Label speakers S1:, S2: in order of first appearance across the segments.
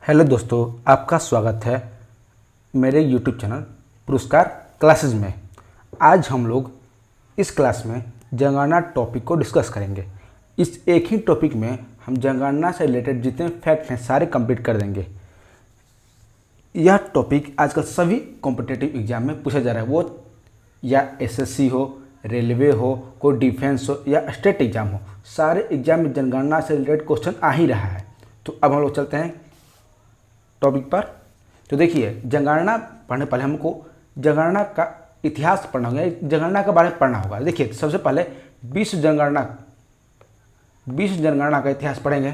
S1: Hello दोस्तों, आपका स्वागत है मेरे यूट्यूब चैनल पुरस्कार क्लासेस में। आज हम लोग इस क्लास में जनगणना टॉपिक को डिस्कस करेंगे। इस एक ही टॉपिक में हम जनगणना से रिलेटेड जितने फैक्ट हैं सारे कंप्लीट कर देंगे। यह टॉपिक आजकल सभी कॉम्पिटिटिव एग्जाम में पूछा जा रहा है, वो या एसएससी हो, रेलवे हो, कोई डिफेंस हो या स्टेट एग्जाम हो, सारे एग्जाम में जनगणना से रिलेटेड क्वेश्चन आ ही रहा है। तो अब हम लोग चलते हैं टॉपिक पर। तो देखिए, जनगणना पढ़ने पहले हमको जनगणना का इतिहास पढ़ना होगा, जनगणना के बारे में पढ़ना होगा। देखिए, सबसे पहले विश्व जनगणना का इतिहास पढ़ेंगे।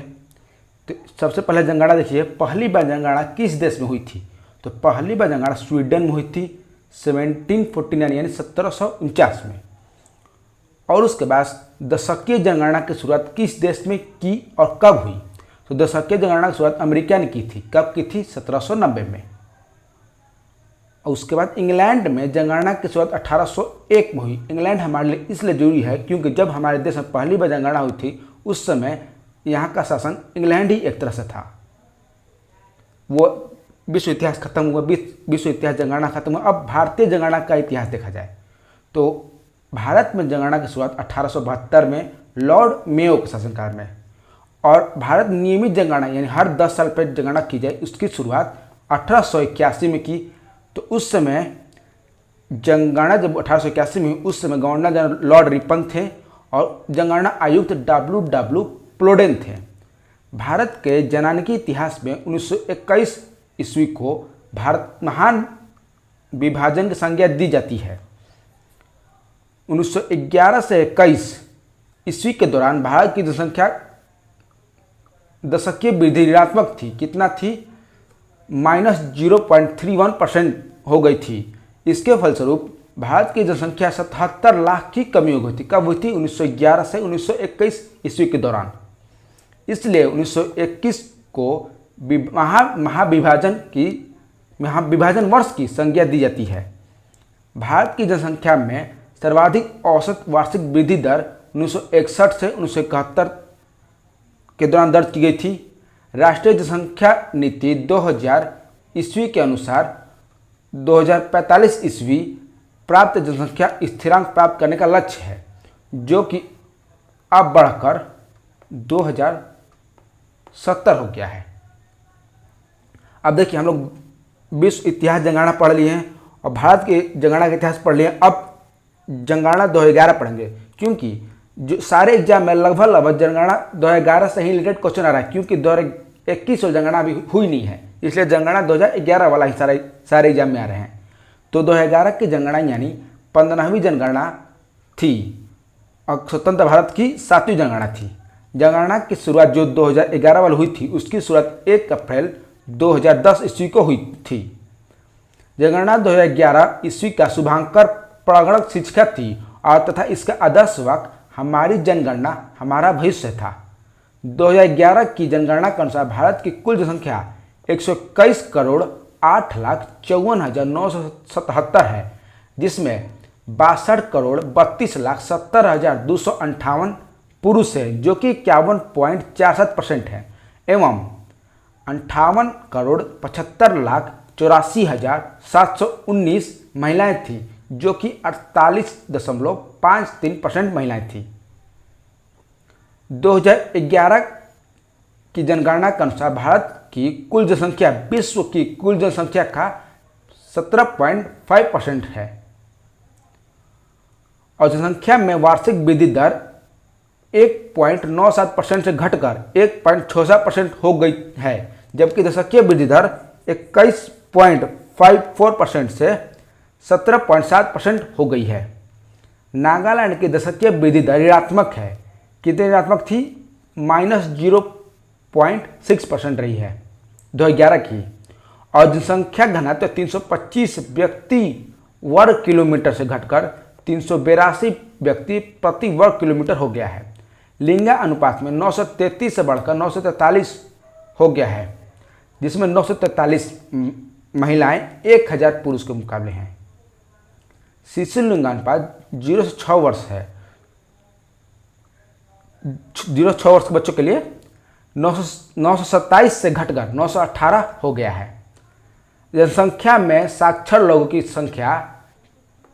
S1: तो सबसे पहले जनगणना देखिए, पहली बार जनगणना किस देश में हुई थी? तो पहली बार जनगणना स्वीडन में हुई थी 1749 यानी 1749 में। और उसके बाद दशकीय जनगणना की शुरुआत किस देश में की और कब हुई? तो दशकीय जनगणना की शुरुआत अमेरिका ने की थी। कब की थी? 1790 में। और उसके बाद इंग्लैंड में जनगणना की शुरुआत 1801 में हुई। इंग्लैंड हमारे लिए इसलिए जरूरी है क्योंकि जब हमारे देश में पहली बार जनगणना हुई थी उस समय यहाँ का शासन इंग्लैंड ही एक तरह से था। वो विश्व इतिहास खत्म हुआ, विश्व इतिहास जनगणना खत्म हुआ। अब भारतीय जनगणना का इतिहास देखा जाए तो भारत में जनगणना की शुरुआत 1872 में लॉर्ड मेयो के शासनकाल में, और भारत नियमित जनगणना यानी हर 10 साल पर जनगणना की जाए उसकी शुरुआत 1881 में की। तो उस समय जनगणना जब 1881 में हुई उस समय गवर्नर जनरल लॉर्ड रिपन थे और जनगणना आयुक्त डब्ल्यू प्लोडेन थे। भारत के जनगणना इतिहास में 1921 ईस्वी को भारत महान विभाजन की संज्ञा दी जाती है। 1911 से 21 ईस्वी के दौरान भारत की जनसंख्या दशकीय वृद्धि ऋणात्मक थी। कितना थी? -0.31% हो गई थी। इसके फलस्वरूप भारत की जनसंख्या 77 लाख की कमी हो गई थी। कब हुई थी? 1911 से 1921 ईस्वी के दौरान। इसलिए 1921 को महाविभाजन वर्ष की संज्ञा दी जाती है। भारत की जनसंख्या में सर्वाधिक औसत वार्षिक वृद्धि दर 1961 से 1971 के दौरान दर्ज की गई थी। राष्ट्रीय जनसंख्या नीति 2000 ईस्वी के अनुसार 2045 ईस्वी प्राप्त जनसंख्या स्थिरांक प्राप्त करने का लक्ष्य है, जो कि अब बढ़कर 2070 हो गया है। अब देखिए, हम लोग विश्व इतिहास जनगणना पढ़ लिए हैं और भारत के जनगणना का इतिहास पढ़ लिए हैं। अब जनगणना 2011 पढ़ेंगे, क्योंकि जो सारे एग्जाम में लगभग जनगणना 2011 से ही रिलेटेड क्वेश्चन आ रहा है, क्योंकि 2021 और जनगणना अभी हुई नहीं है, इसलिए जनगणना 2011 वाला ही सारे एग्जाम में आ रहे हैं। तो 2011 की जनगणना यानी 15वीं जनगणना थी और स्वतंत्र भारत की 7वीं जनगणना थी। जनगणना की शुरुआत जो 2011 वाली हुई थी उसकी शुरुआत 1 अप्रैल 2010 ईस्वी को हुई थी। जनगणना 2011 ईस्वी का शुभांकर प्रगणक शिक्षक थी और तथा इसका आदर्श वाक्य हमारी जनगणना हमारा भविष्य था। 2011 की जनगणना के अनुसार भारत की कुल जनसंख्या 121 करोड़ 8,54,977 है, जिसमें 62 करोड़ 32,70,258 पुरुष है, जो कि 51.47% है, एवं 58 करोड़ 75,84,719 महिलाएं थी, जो कि 48.53% महिलाएं थी। 2011 की जनगणना के अनुसार भारत की कुल जनसंख्या विश्व की कुल जनसंख्या का 17.5% है और जनसंख्या में वार्षिक वृद्धि दर 1.97% से घटकर 1.66% हो गई है, जबकि दशकीय वृद्धि दर 21.54% से 17.7% हो गई है। नागालैंड की दशकीय वृद्धि दर ऋणात्मक है। कितनी ऋणात्मक थी? -0.6% रही है 2011 की। और जनसंख्या घनत्व 325 व्यक्ति वर्ग किलोमीटर से घटकर 382 व्यक्ति प्रति वर्ग किलोमीटर हो गया है। लिंग अनुपात में 933 से बढ़कर 943 हो गया है, जिसमें 943 महिलाएं 1000 पुरुष के मुकाबले हैं। शिशु लिंगानुपात 0 से 6 वर्ष है। 0 से 6 वर्ष के बच्चों के लिए 927 से घटकर 918 हो गया है। जनसंख्या में साक्षर लोगों की संख्या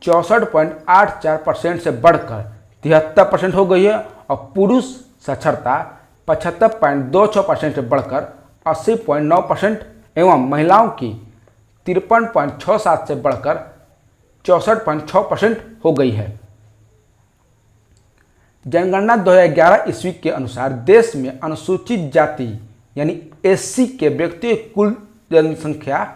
S1: 64.84% से बढ़कर 73% हो गई है और पुरुष साक्षरता 75.26% से बढ़कर 80.9% एवं महिलाओं की 53.67 से बढ़कर 64.6% हो गई है। जनगणना 2011 ईस्वी के अनुसार देश में अनुसूचित जाति यानी एससी के व्यक्तियों की कुल जनसंख्या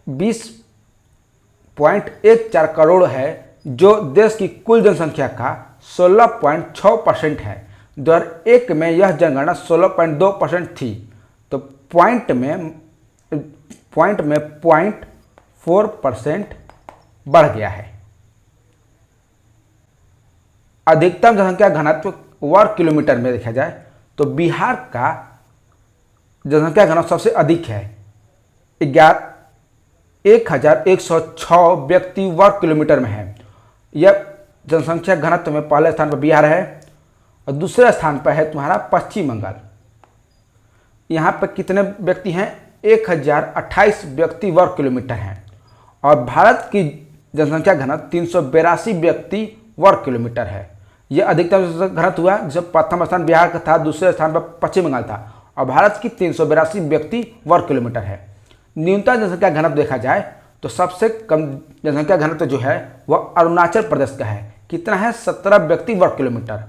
S1: 20.14 करोड़ है, जो देश की कुल जनसंख्या का 16.6% है। 2001 में यह जनगणना 16.2% थी, तो पॉइंट में 0.4% बढ़ गया है। अधिकतम जनसंख्या घनत्व वर्ग किलोमीटर में देखा जाए तो बिहार का जनसंख्या घनत्व सबसे अधिक है, 1106 व्यक्ति वर्ग किलोमीटर में है। यह जनसंख्या घनत्व में पहले स्थान पर बिहार है और दूसरे स्थान पर है तुम्हारा पश्चिम बंगाल। यहाँ पर कितने व्यक्ति हैं? 1028 व्यक्ति वर्ग किलोमीटर हैं और भारत की जनसंख्या घनत्व 382 व्यक्ति वर्ग किलोमीटर है। यह अधिकतम घनत्व हुआ जब प्रथम स्थान बिहार का था, दूसरे स्थान पर पश्चिम बंगाल था और भारत की 382 व्यक्ति वर्ग किलोमीटर है। न्यूनतम जनसंख्या घनत्व देखा जाए तो सबसे कम जनसंख्या घनत्व जो है वह अरुणाचल प्रदेश का है। कितना है? 17 व्यक्ति वर्ग किलोमीटर।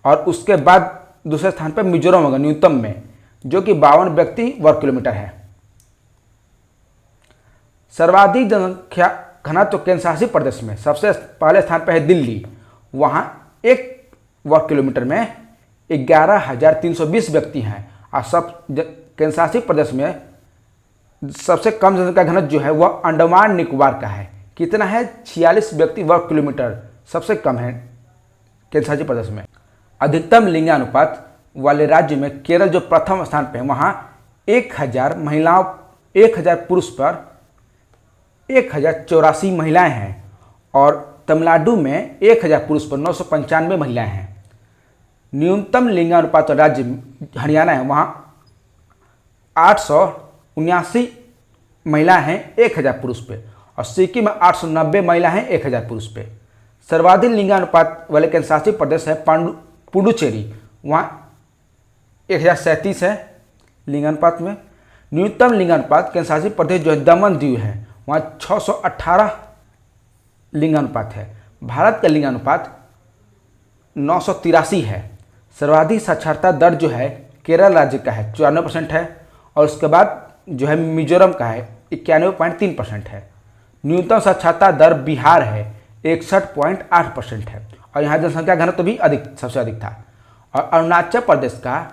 S1: और उसके बाद दूसरे स्थान पर मिजोरम होगा न्यूनतम में, जो कि 52 व्यक्ति वर्ग किलोमीटर है। सर्वाधिक जनसंख्या घनत्व केंद्र शासित प्रदेश में सबसे पहले स्थान पर है दिल्ली। वहाँ 1 वर्ग किलोमीटर में 11,320 व्यक्ति हैं और सब केंद्र शासित प्रदेश में सबसे कम जनसंख्या घनत्व जो है वह अंडमान निकोबार का है। कितना है? 46 व्यक्ति वर्ग किलोमीटर सबसे कम है केंद्र शासित प्रदेश में। अधिकतम लिंगानुपात वाले राज्य में केरल जो प्रथम स्थान पे है, वहाँ 1000 महिलाओं 1000 पुरुष पर 1084 महिलाएं हैं और तमिलनाडु में 1000 पुरुष पर 995 महिलाएं हैं। न्यूनतम लिंगानुपात राज्य हरियाणा है, वहाँ 879 महिलाएं हैं 1000 पुरुष पे और सिक्किम में 890 महिला हैं 1000 पुरुष पे। सर्वाधिक लिंगानुपात वाले केंद्र शासित प्रदेश है पुडुचेरी, वहाँ 1037 है लिंगानुपात में। न्यूनतम लिंगानुपात केंद्र शासित प्रदेश जो है दमन दीव है, वहाँ 618 लिंगानुपात है। भारत का लिंगानुपात 983 है। सर्वाधिक साक्षरता दर जो है केरल राज्य का है 94% है और उसके बाद जो है मिजोरम का है 91.3% है। न्यूनतम साक्षरता दर बिहार है 61.8% है और यहाँ जनसंख्या घनत्व भी सबसे अधिक था। और अरुणाचल प्रदेश का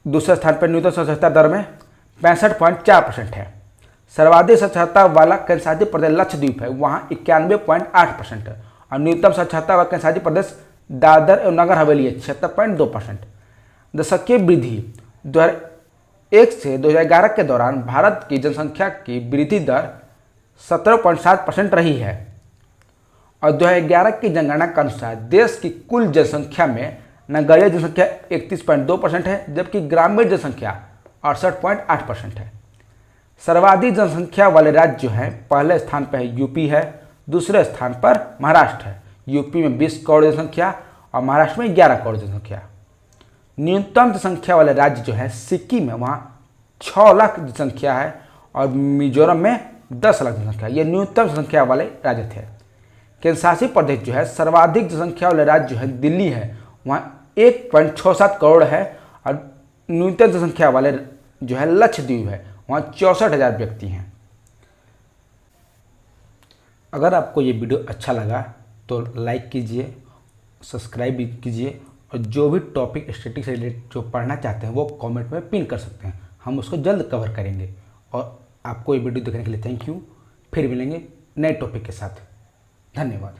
S1: दूसरे स्थान पर न्यूनतम साक्षरता दर में 65.4% है। सर्वाधिक साक्षरता वाला केंद्र शासित प्रदेश लक्षद्वीप है, वहाँ 91.8% है और न्यूनतम साक्षरता वाला केंद्र शासित प्रदेश दादर एवं नगर हवेली है 76.2%। दशकीय वृद्धि 2001 से 2011 के दौरान भारत की जनसंख्या की वृद्धि दर 17.7% रही है और 2011 की जनगणना के अनुसार देश की कुल जनसंख्या में नगरीय जनसंख्या 31.2% है, जबकि ग्रामीण जनसंख्या 68.8% है। सर्वाधिक जनसंख्या वाले राज्य जो हैं पहले स्थान पर है यूपी है, दूसरे स्थान पर महाराष्ट्र है। यूपी में 20 करोड़ जनसंख्या और महाराष्ट्र में 11 करोड़ जनसंख्या। न्यूनतम जनसंख्या वाले राज्य जो है सिक्किम है, वहाँ 6 लाख जनसंख्या है और मिजोरम में 10 लाख जनसंख्या। ये न्यूनतम जनसंख्या वाले राज्य थे। केंद्र शासित प्रदेश जो है सर्वाधिक जनसंख्या वाले राज्य जो है दिल्ली है, वहाँ 1.67 करोड़ है और न्यूनतम जनसंख्या वाले जो है लक्षद्वीप है, वहाँ 64,000 व्यक्ति हैं। अगर आपको ये वीडियो अच्छा लगा तो लाइक कीजिए, सब्सक्राइब भी कीजिए और जो भी टॉपिक स्टैटिस्टिक्स से रिलेटेड जो पढ़ना चाहते हैं वो कमेंट में पिन कर सकते हैं, हम उसको जल्द कवर करेंगे। और आपको ये वीडियो देखने के लिए थैंक यू। फिर मिलेंगे नए टॉपिक के साथ। धन्यवाद।